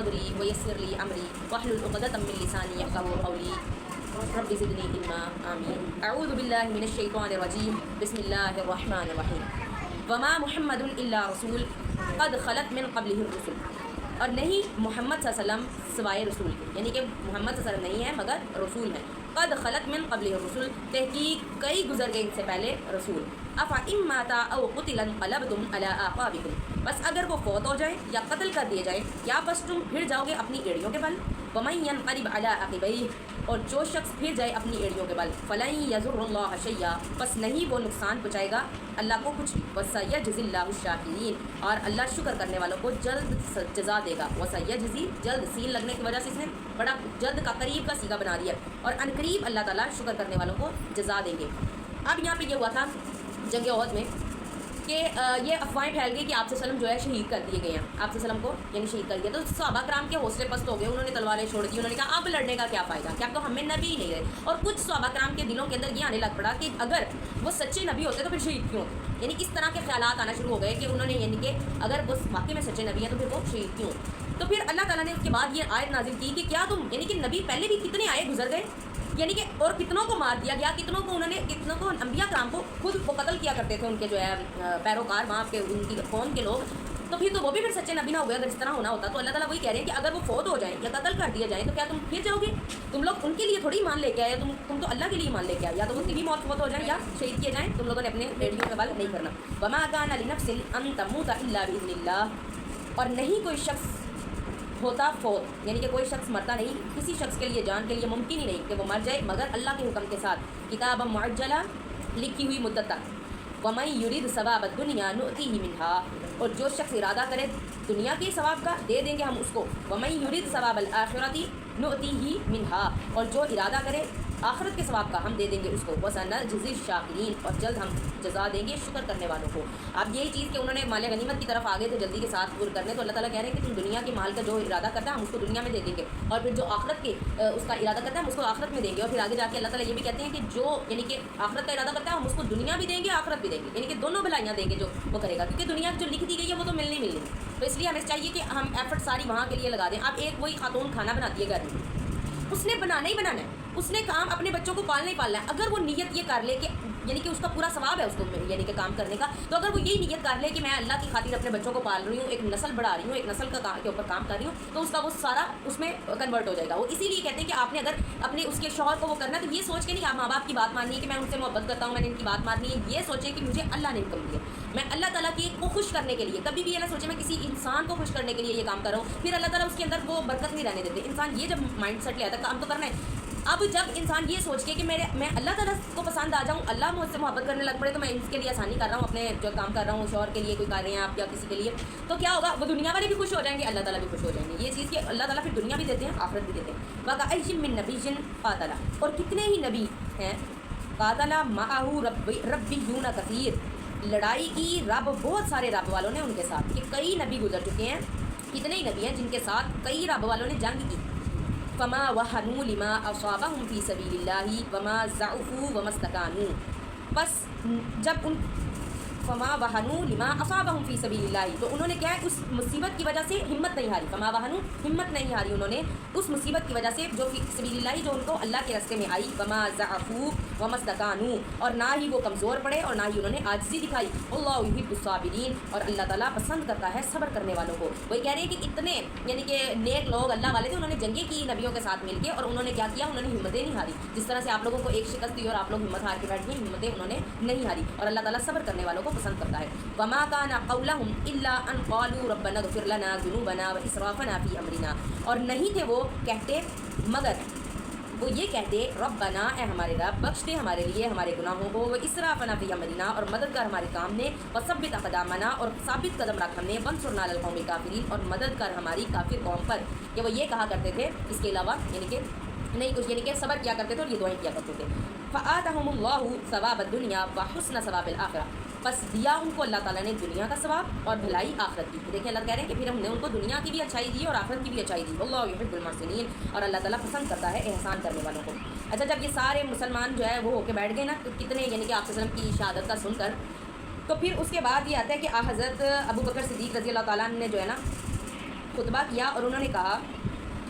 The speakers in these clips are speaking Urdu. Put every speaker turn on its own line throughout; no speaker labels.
صدری ویسر لی امری واحلل عقدۃ من لسانی یفقهوا قولی رب زدنی علما آمین۔ اعوذ باللہ من الشیطان الرجیم، بسم اللہ الرحمن الرحیم۔ وما محمد الا رسول قد خلت من قبلہ الرسل، اور نہیں محمد صلی اللہ علیہ وسلم سوائے رسول کے، یعنی کہ محمد صلی اللہ علیہ وسلم نہیں ہے مگر رسول ہیں۔ قد خلت من قبلہ الرسل، تحقیق کئی گزر گئے ان سے پہلے رسول۔ افإن مات او قتل انقلبتم علی اعقابکم، بس اگر وہ فوت ہو جائیں یا قتل کر دیے جائیں یا بس تم پھر جاؤ گے اپنی ایڑیوں کے بل۔ ومن ينقلب علی عقبیہ، اور جو شخص پھر جائے اپنی ایڑیوں کے بل، فلن یضر اللہ شیئا، بس نہیں وہ نقصان پہنچائے گا اللہ کو کچھ بھی۔ وسیجزی اللہ الشاکرین، اور اللہ شکر کرنے والوں کو جلد جزا دے گا۔ وسیجزی، جلد سین لگنے کی وجہ سے اس نے بڑا جلد کا قریب کا صیغہ بنا دیا، اور ان قریب اللہ تعالیٰ شکر کرنے والوں کو جزا دیں گے۔ اب یہاں پہ یہ ہوا تھا جنگ احد میں کہ یہ افواہیں پھیل گئی کہ آپ صلی اللہ علیہ وسلم جو ہے شہید کر دیے گئے ہیں، آپ صلی اللہ علیہ وسلم کو یعنی شہید کر دیا، تو صحابہ کرام کے حوصلے پست ہو گئے، انہوں نے تلواریں چھوڑ دی، انہوں نے کہا اب لڑنے کا کیا فائدہ، کیا تو ہمیں نبی ہی نہیں رہے۔ اور کچھ صحابہ کرام کے دلوں کے اندر یہ آنے لگ پڑا کہ اگر وہ سچے نبی ہوتے تو پھر شہید کیوں ہوتے، یعنی اس طرح کے خیالات آنا شروع ہو گئے کہ انہوں نے یعنی کہ اگر وہ واقعی میں سچے نبی ہیں تو پھر وہ شہید کیوں۔ تو پھر اللہ تعالیٰ نے اس کے بعد یہ آیت نازل کی کہ کیا تم یعنی کہ نبی پہلے بھی کتنے آئے گزر گئے، یعنی کہ اور کتنوں کو مار دیا گیا، کتنوں کو انہوں نے کتنوں کو انبیاء کرام کو خود وہ قتل کیا کرتے تھے ان کے جو ہے پیروکار وہاں کے ان کی قوم کے لوگ، تو پھر تو وہ بھی پھر سچے نبی نہ ہوئے اگر اس طرح ہونا ہوتا۔ تو اللہ تعالیٰ وہی کہہ رہے ہیں کہ اگر وہ فوت ہو جائیں یا قتل کر دیا جائیں تو کیا تم پھر جاؤ گے؟ تم لوگ ان کے لیے تھوڑی ایمان لے کے آئے، تم تو اللہ کے لیے ایمان لے کے آئے، یا تو ان کی بھی موت فوت ہو جائیں یا شہید کیے جائیں، تم لوگوں نے اپنے ایڑیوں کا بل نہیں کرنا۔ وما كان لنفس ان تموت الا باذن اللہ، اور نہیں کوئی شخص ہوتا فوت، یعنی کہ کوئی شخص مرتا نہیں، کسی شخص کے لیے جان کے لیے ممکن ہی نہیں کہ وہ مر جائے مگر اللہ کے حکم کے ساتھ، کتابا معجلہ، لکھی ہوئی مدت تک۔ ومن یرید ثواب الدنیا نؤتیہ منہا، اور جو شخص ارادہ کرے دنیا کے ثواب کا دے دیں گے ہم اس کو۔ ومن یرید ثواب الآخرۃ نؤتیہ منہا، اور جو ارادہ کرے آخرت کے ثواب کا ہم دے دیں گے اس کو۔ وسنجزی الشاکرین، اور جلد ہم جزا دیں گے شکر کرنے والوں کو۔ اب یہی چیز کہ انہوں نے مال غنیمت کی طرف آگے تھے جلدی کے ساتھ پور کرنے، تو اللہ تعالیٰ کہہ رہے ہیں کہ تم دنیا کے مال کا جو ارادہ کرتا ہے ہم اس کو دنیا میں دے دیں گے، اور پھر جو آخرت کے اس کا ارادہ کرتا ہے ہم اس کو آخرت میں دیں گے۔ اور پھر آگے جا کے اللہ تعالیٰ یہ بھی کہتے ہیں کہ جو یعنی کہ آخرت کا ارادہ کرتا ہے ہم اس کو دنیا بھی دیں گے آخرت بھی دیں گے، یعنی کہ دونوں بھلائیاں دیں گے جو وہ کرے گا، کیونکہ دنیا جو لکھ دی گئی ہے وہ تو ملنی ملنی، تو اس لیے ہمیں چاہیے کہ ہم ایفرٹ ساری وہاں کے لیے لگا دیں۔ اب ایک وہی خاتون کھانا بناتی ہے گھر میں، اس نے بنانا ہی بنانا ہے، اس نے کام اپنے بچوں کو پالنا ہی پالنا ہے۔ اگر وہ نیت یہ کر لے کہ یعنی کہ اس کا پورا ثواب ہے اس کو یعنی کہ کام کرنے کا، تو اگر وہ یہی نیت کر لے کہ میں اللہ کی خاطر اپنے بچوں کو پال رہی ہوں، ایک نسل بڑھا رہی ہوں، ایک نسل کا کے اوپر کام کر رہی ہوں، تو اس کا وہ سارا اس میں کنورٹ ہو جائے گا۔ وہ اسی لیے کہتے ہیں کہ آپ نے اگر اپنے اس کے شوہر کو وہ کرنا ہے تو یہ سوچ کے نہیں کہ آپ ماں باپ کی بات ماننی ہے کہ میں ان سے محبت کرتا ہوں، میں نے ان کی بات ماننی ہے، یہ سوچیں کہ مجھے اللہ نے حکم دیا، میں اللہ تعالیٰ کی کو خوش کرنے کے لیے، کبھی بھی یہ نہ سوچے میں کسی انسان کو خوش کرنے کے لیے یہ کام کر رہا ہوں، پھر اللہ تعالیٰ اس کے اندر وہ برکت نہیں رہنے دیتے۔ انسان یہ جب مائنڈ سیٹ لے آتا ہے کام تو کرنا ہے، اب جب انسان یہ سوچ کے کہ میں اللہ تعالیٰ کو پسند آ جاؤں، اللہ مجھ سے محبت کرنے لگ پڑے، تو میں اس کے لیے آسانی کر رہا ہوں، اپنے جو کام کر رہا ہوں شوہر کے لیے کوئی کر رہے ہیں آپ یا کسی کے لیے، تو کیا ہوگا؟ وہ دنیا والے بھی خوش ہو جائیں گے، اللہ تعالیٰ بھی خوش ہو جائیں گے۔ یہ چیز کہ اللہ تعالیٰ پھر دنیا بھی دیتے ہیں آخرت بھی دیتے ہیں۔ وَكَأَيٍّ مِّن نَبِيٍّ قَاتَلَ، اور کتنے ہی نبی ہیں قاتل مَعَهُ رَبِّيُّونَ كَثِيرٌ، لڑائی کی رب بہت سارے رب والوں نے ان کے ساتھ، کہ کئی نبی گزر چکے ہیں، کتنے ہی نبی ہیں جن کے ساتھ کئی رب والوں نے جنگ کی۔ فما وہنوا لما اصابهم فی سبیل اللہ وما ضعفوا وما استکانوا، بس جب ان فما وہنوا لما اصابهم فی سبیل اللہ، تو انہوں نے کیا ہے اس مصیبت کی وجہ سے ہمت نہیں ہاری، فما وہنوا ہمت نہیں ہاری انہوں نے اس مصیبت کی وجہ سے جو فی سبیل اللہ جو ان کو اللہ کے راستے میں آئی، وما ضعفوا وما استکانوا، اور نہ ہی وہ کمزور پڑے اور نہ ہی انہوں نے عاجزی دکھائی۔ اللہ یحب الصابرین، اور اللہ تعالیٰ پسند کرتا ہے صبر کرنے والوں کو۔ وہی کہہ رہے ہیں کہ اتنے یعنی کہ نیک لوگ اللہ والے تھے، انہوں نے جنگیں کی نبیوں کے ساتھ مل کے، اور انہوں نے کیا کیا؟ انہوں نے ہمتیں نہیں ہاری، جس طرح سے آپ لوگوں کو ایک شکست دی اور آپ لوگ ہمت ہار کے بیٹھ گئے، ہمتیں انہوں نے نہیں ہاری، اور اللہ تعالیٰ صبر کرنے والوں کو پسند کرتا ہے۔ وما كان قولهم الا ان قالوا ربنا اغفر لنا ذنوبنا واسرافنا في امرنا، اور نہیں تھے وہ کہتے مگر وہ یہ کہتے ربنا، اے ہمارے رب بخش دے ہمارے لیے ہمارے گناہوں کو، وہ اسرافنا فی امرنا، اور مدد کر ہمارے کام نے، وثبت اقدامنا، اور ثابت قدم رکھ ہم نے، وانصرنا علی القوم الکافرین، اور مدد کر ہماری کافر قوم پر۔ کہ وہ یہ کہا کرتے تھے اس کے علاوہ یعنی کہ نہیں کچھ، یعنی کہ صبر کیا کرتے تھے اور یہ دعائیں کیا کرتے تھے۔ فآتہم اللہ ثواب الدنیا وحسن ثواب الآخرہ، بس دیا ان کو اللہ تعالیٰ نے دنیا کا ثواب اور بھلائی آخرت کی۔ دیکھیں اللہ کہہ رہے ہیں کہ پھر ہم نے ان کو دنیا کی بھی اچھائی دی اور آخرت کی بھی اچھائی دی۔ اللہ یحب المحسنین، اور اللہ تعالیٰ پسند کرتا ہے احسان کرنے والوں کو۔ اچھا، جب یہ سارے مسلمان جو ہے وہ ہو کے بیٹھ گئے نا، تو کتنے یعنی کہ آپ صلی اللہ علیہ وسلم کی شہادت کا سن کر، تو پھر اس کے بعد یہ آتا ہے کہ حضرت ابو بکر صدیق رضی اللہ تعالیٰ نے جو ہے نا خطبہ کیا اور انہوں نے کہا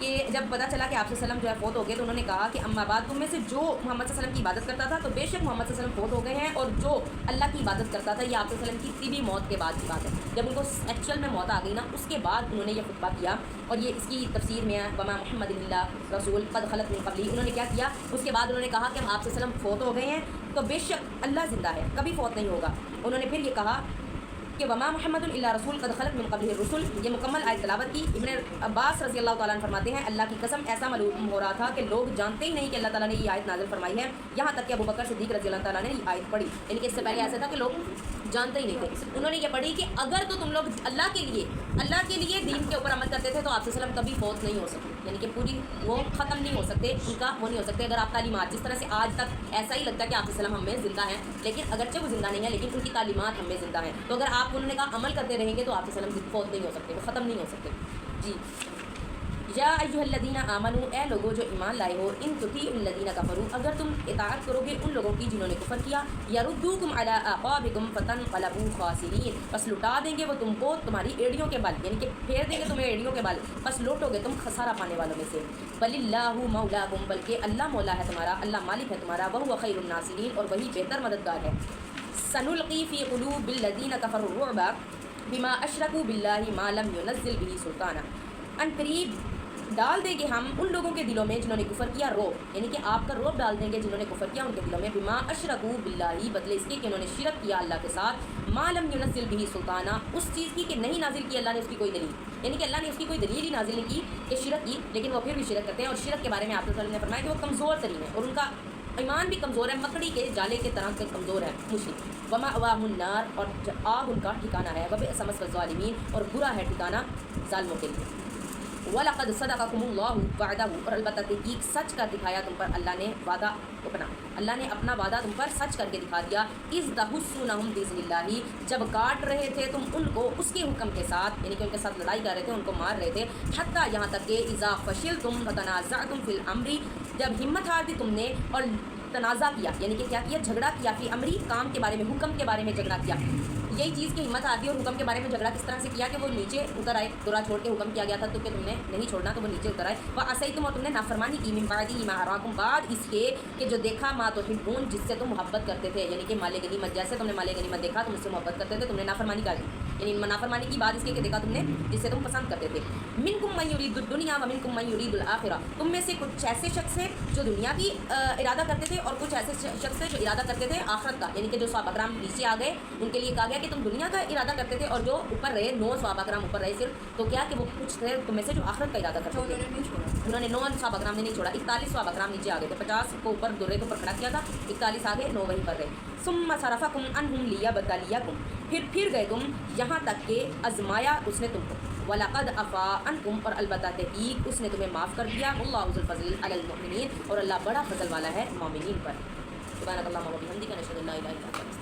کہ جب پتہ چلا کہ آپ صلی اللہ علیہ وسلم جو ہے فوت ہو گئے تو انہوں نے کہا کہ اما بعد تم میں سے جو محمد صلی اللہ علیہ وسلم کی عبادت کرتا تھا تو بے شک محمد صلی اللہ علیہ وسلم فوت ہو گئے ہیں، اور جو اللہ کی عبادت کرتا تھا یہ آپ صلی اللہ علیہ وسلم کی طبی موت کے بعد کی بات ہے، جب ان کو ایکچوئل میں موت آ گئی نا اس کے بعد انہوں نے یہ خطبہ کیا، اور یہ اس کی تفسیر میں ہے وما محمد اللہ رسول قد خلت من قبلی۔ انہوں نے کیا کیا اس کے بعد انہوں نے کہا کہ ہم آپ صلی اللہ علیہ وسلم فوت ہو گئے ہیں تو بے شک اللہ زندہ ہے، کبھی فوت نہیں ہوگا۔ انہوں نے پھر یہ کہا کہ وما محمد الا رسول قد خلت من قبلہ الرسل، یہ مکمل آیت تلاوت کی۔ ابن عباس رضی اللہ تعالیٰ عنہ فرماتے ہیں اللہ کی قسم ایسا معلوم ہو رہا تھا کہ لوگ جانتے ہی نہیں کہ اللہ تعالیٰ نے یہ آیت نازل فرمائی ہے، یہاں تک کہ ابو بکر صدیق رضی اللہ تعالیٰ نے یہ آیت پڑھی، یعنی کہ اس سے پہلے ایسا تھا کہ لوگ جانتے ہی نہیں تھے۔ انہوں نے یہ پڑھی کہ اگر تو تم لوگ اللہ کے لیے دین کے اوپر عمل کرتے تھے تو آپ صلی اللہ علیہ وسلم کبھی فوت نہیں ہو سکتے، یعنی کہ پوری وہ ختم نہیں ہو سکتے، ان کا وہ نہیں ہو سکتے۔ اگر آپ تعلیمات جس طرح سے آج تک ایسا ہی لگتا ہے کہ آپ صلی اللہ علیہ وسلم ہم میں زندہ ہیں، لیکن اگرچہ وہ زندہ نہیں ہے لیکن ان کی تعلیمات ہم میں زندہ ہیں، تو اگر آپ انہوں نے کہا عمل کرتے رہیں گے تو آپ صلی اللہ علیہ وسلم فوت نہیں ہو سکتے، وہ ختم نہیں ہو سکتے۔ جی یا ایھا الذین آمنوا، اے لوگوں جو ایمان لائے ہو، ان تطیعوا الذین کفروا، اگر تم اطاعت کرو گے ان لوگوں کی جنہوں نے کفر کیا، یردوکم علی اعقابکم فتنقلبوا خاسرین، بس لٹا دیں گے وہ تم کو تمہاری ایڑیوں کے بل، یعنی کہ پھیر دیں گے تمہیں ایڑیوں کے بل، بس لوٹو گے تم خسارہ پانے والوں میں سے۔ بل اللہ مولاکم، بلکہ اللہ مولا ہے تمہارا، اللہ مالک ہے تمہارا، وہو خیر الناصرین، اور وہی بہتر مددگار ہے۔ سنلقی فی قلوب الذین کفروا الرعب بما اشرکوا باللہ ما لم ینزل بہ سلطانا، ان قریب ڈال دیں گے ہم ان لوگوں کے دلوں میں جنہوں نے کفر کیا روب، یعنی کہ آپ کا روب ڈال دیں گے جنہوں نے کفر کیا ان کے دلوں میں، بما اشرکوا باللہ، بدلے اس کے کہ انہوں نے شرک کیا اللہ کے ساتھ، ما لم ینزل بہ سلطانا، اس چیز کی کہ نہیں نازل کی اللہ نے اس کی کوئی دلیل، یعنی کہ اللہ نے اس کی کوئی دلیل ہی نازل نہیں کی کہ شرک کی، لیکن وہ پھر بھی شرک کرتے ہیں۔ اور شرک کے بارے میں آپ صلی اللہ علیہ وسلم نے فرمایا کہ وہ کمزور ترین ہے اور ان کا ایمان بھی کمزور ہے، مکڑی کے جالے کے طرح کے کمزور ہے مشرک۔ وما اواہم النار، اور آگ ان کا ٹھکانہ ہے، وبئس مثوى الظالمین، اور برا ہے ٹھکانہ ظالموں کے لیے۔ وَلَقَدْ صَدَقَكُمُ اللَّهُ وَعْدَهُ، اور البتہ تحقیق سچ کر دکھایا تم پر اللہ نے وعدہ اپنا، اللہ نے اپنا وعدہ تم پر سچ کر کے دکھا دیا۔ اِذْ تَحُسُّونَهُم بِإِذْنِ اللَّهِ، جب کاٹ رہے تھے تم ان کو اس کے حکم کے ساتھ، یعنی کہ ان کے ساتھ لڑائی کر رہے تھے، ان کو مار رہے تھے، حتیٰ یہاں تک کہ اذا فشلتم وتنازعتم فی الامر، جب ہمت ہار دی تم نے اور تنازع کیا، یعنی کہ کیا کیا، جھگڑا کیا، فی امری، کام کے بارے میں، حکم کے بارے میں جھگڑا کیا۔ یہی چیز کی ہمت آتی ہے، اور حکم کے بارے میں جھگڑا کس طرح سے کیا کہ وہ نیچے اتر آئے، درا چھوڑ کے حکم کیا گیا تھا تو کہ تم نے نہیں چھوڑنا، تو وہ نیچے اتر آئے۔ وَعَصَيْتُمْ، اور تم نے نافرمانی کی، مِن بَعْدِ مَا أَرَاكُمْ، بعد اس کے کہ جو دیکھا مَا تُحِبُّونَ، جس سے تم محبت کرتے تھے، یعنی کہ مال غنیمت، جیسے تم نے مال غنیمت دیکھا تم اس سے محبت کرتے تھے، تم نے نافرمانی کر دی، یعنی نافرمانی کی بعد اس کے کہ دیکھا تم نے جس سے تم پسند کرتے تھے۔ مِنكُم مَن يُرِيدُ الدُّنْيَا وَمِنكُم مَن يُرِيدُ الْآخِرَةَ، تم میں سے کچھ ایسے شخص ہیں جو دنیا کی ارادہ کرتے تھے اور کچھ ایسے شخص ہیں جو ارادہ کرتے تھے آخرت کا، یعنی کہ جو صحابہ کرام نیچے آ گئے ان کے لیے کہا گیا کہ تم دنیا کا ارادہ کرتے تھے، اور جو اوپر رہے 9 صحابہ کرام اوپر رہے صرف، تو کیا کہ وہ کچھ تھے تم میں سے جو آخرت کا ارادہ کرتے تھے، انہوں نے 9 صحابہ کرام نے نہیں چھوڑا، 41 صحابہ کرام نیچے آ گئے تھے، 50 کو اوپر درے کے اوپر کھڑا کیا تھا، 41 آگے 9 وہیں پر رہے۔ ثم صرفکم عنہم لیبتلیکم، پھر گئے تم یہاں تک کہ آزمایا اس نے تم کو، وَلَقَدْ عَفَا عَنْكُمْ، اور البتہ تحقیق اس نے تمہیں معاف کر دیا، وَاللَّهُ ذُو الْفَضْلِ عَلَى الْمُؤْمِنِينَ، اور اللہ بڑا فضل والا ہے مومنین پر۔ سبحانک اللہم و بحمدک، نشہد ان لا الہ الا انت۔